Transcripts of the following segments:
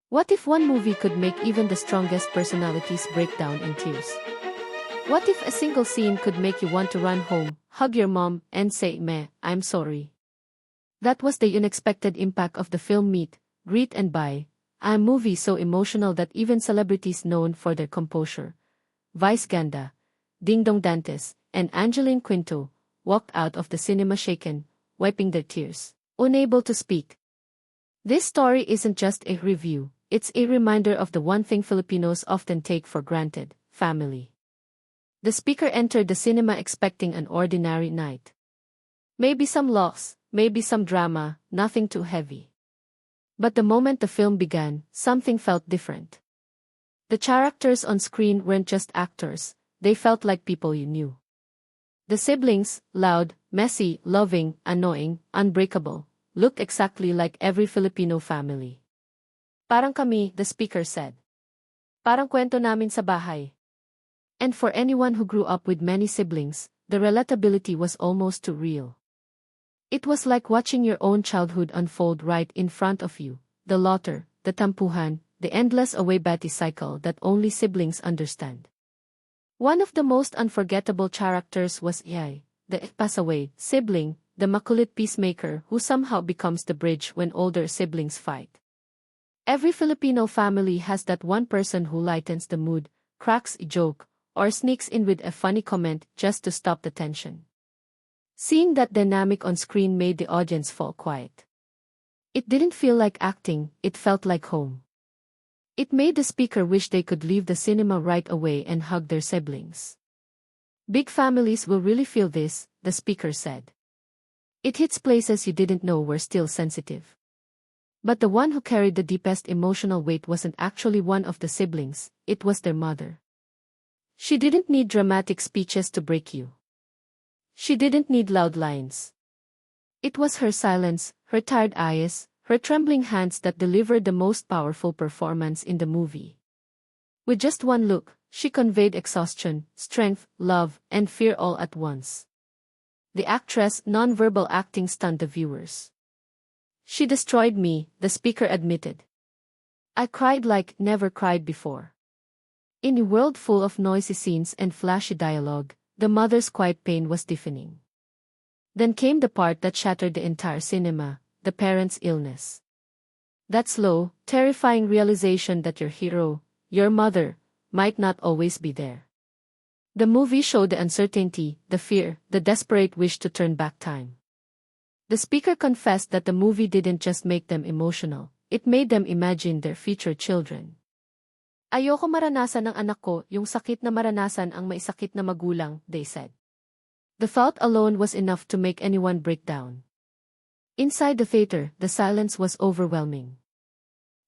What if one movie could make even the strongest personalities break down in tears? What if a single scene could make you want to run home, hug your mom, and say, "Meh, I'm sorry"? That was the unexpected impact of the film Meet, Greet and Buy, a movie so emotional that even celebrities known for their composure, Vice Ganda, Dingdong Dantes, and Angeline Quinto, walked out of the cinema shaken, wiping their tears, unable to speak. This story isn't just a review, it's a reminder of the one thing Filipinos often take for granted: family. The speaker entered the cinema expecting an ordinary night. Maybe some laughs, maybe some drama, nothing too heavy. But the moment the film began, something felt different. The characters on screen weren't just actors, they felt like people you knew. The siblings, loud, messy, loving, annoying, unbreakable, looked exactly like every Filipino family. "Parang kami," the speaker said. "Parang kwento namin sa bahay." And for anyone who grew up with many siblings, the relatability was almost too real. It was like watching your own childhood unfold right in front of you: the laughter, the tampuhan, the endless away-bati cycle that only siblings understand. One of the most unforgettable characters was Yay, the pass-away sibling, the makulit peacemaker who somehow becomes the bridge when older siblings fight. Every Filipino family has that one person who lightens the mood, cracks a joke, or sneaks in with a funny comment just to stop the tension. Seeing that dynamic on screen made the audience fall quiet. It didn't feel like acting, it felt like home. It made the speaker wish they could leave the cinema right away and hug their siblings. "Big families will really feel this," the speaker said. "It hits places you didn't know were still sensitive." But the one who carried the deepest emotional weight wasn't actually one of the siblings, it was their mother. She didn't need dramatic speeches to break you. She didn't need loud lines. It was her silence, her tired eyes, her trembling hands that delivered the most powerful performance in the movie. With just one look, she conveyed exhaustion, strength, love, and fear all at once. The actress' non-verbal acting stunned the viewers. "She destroyed me," the speaker admitted. "I cried like never cried before." In a world full of noisy scenes and flashy dialogue, the mother's quiet pain was deafening. Then came the part that shattered the entire cinema: the parent's illness. That slow, terrifying realization that your hero, your mother, might not always be there. The movie showed the uncertainty, the fear, the desperate wish to turn back time. The speaker confessed that the movie didn't just make them emotional, it made them imagine their future children. "Ayoko maranasan ng anak ko yung sakit na maranasan ang may sakit na magulang," they said. The thought alone was enough to make anyone break down. Inside the theater, the silence was overwhelming.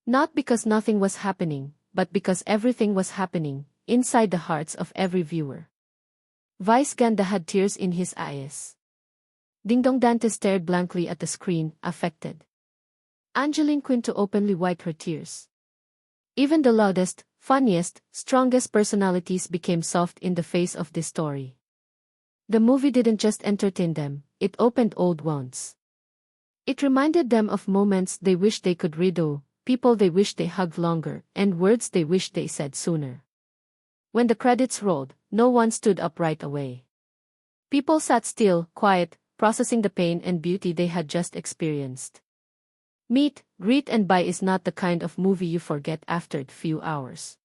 Not because nothing was happening, but because everything was happening, inside the hearts of every viewer. Vice Ganda had tears in his eyes. Dingdong Dantes stared blankly at the screen, affected. Angeline Quinto openly wiped her tears. Even the loudest, funniest, strongest personalities became soft in the face of this story. The movie didn't just entertain them, it opened old wounds. It reminded them of moments they wished they could redo, people they wished they hugged longer, and words they wished they said sooner. When the credits rolled, no one stood up right away. People sat still, quiet, processing the pain and beauty they had just experienced. Meet, Greet and Buy is not the kind of movie you forget after a few hours.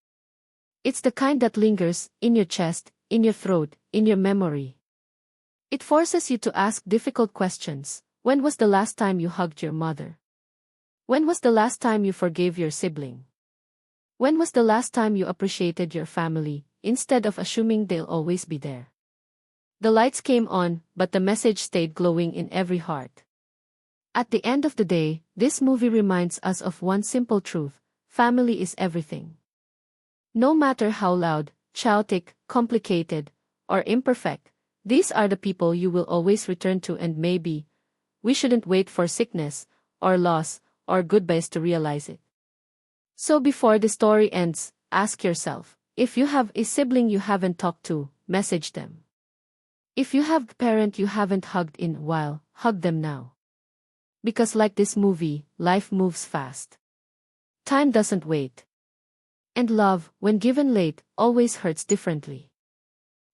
It's the kind that lingers, in your chest, in your throat, in your memory. It forces you to ask difficult questions. When was the last time you hugged your mother? When was the last time you forgave your sibling? When was the last time you appreciated your family, instead of assuming they'll always be there? The lights came on, but the message stayed glowing in every heart. At the end of the day, this movie reminds us of one simple truth: family is everything. No matter how loud, chaotic, complicated, or imperfect, these are the people you will always return to, and maybe we shouldn't wait for sickness, or loss, or goodbyes to realize it. So before the story ends, ask yourself, if you have a sibling you haven't talked to, message them. If you have a parent you haven't hugged in a while, hug them now. Because like this movie, life moves fast. Time doesn't wait. And love, when given late, always hurts differently.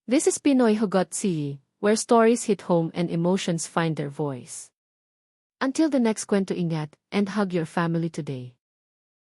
This is Pinoy Hugot Siyi, where stories hit home and emotions find their voice. Until the next kwento, ingat, and hug your family today.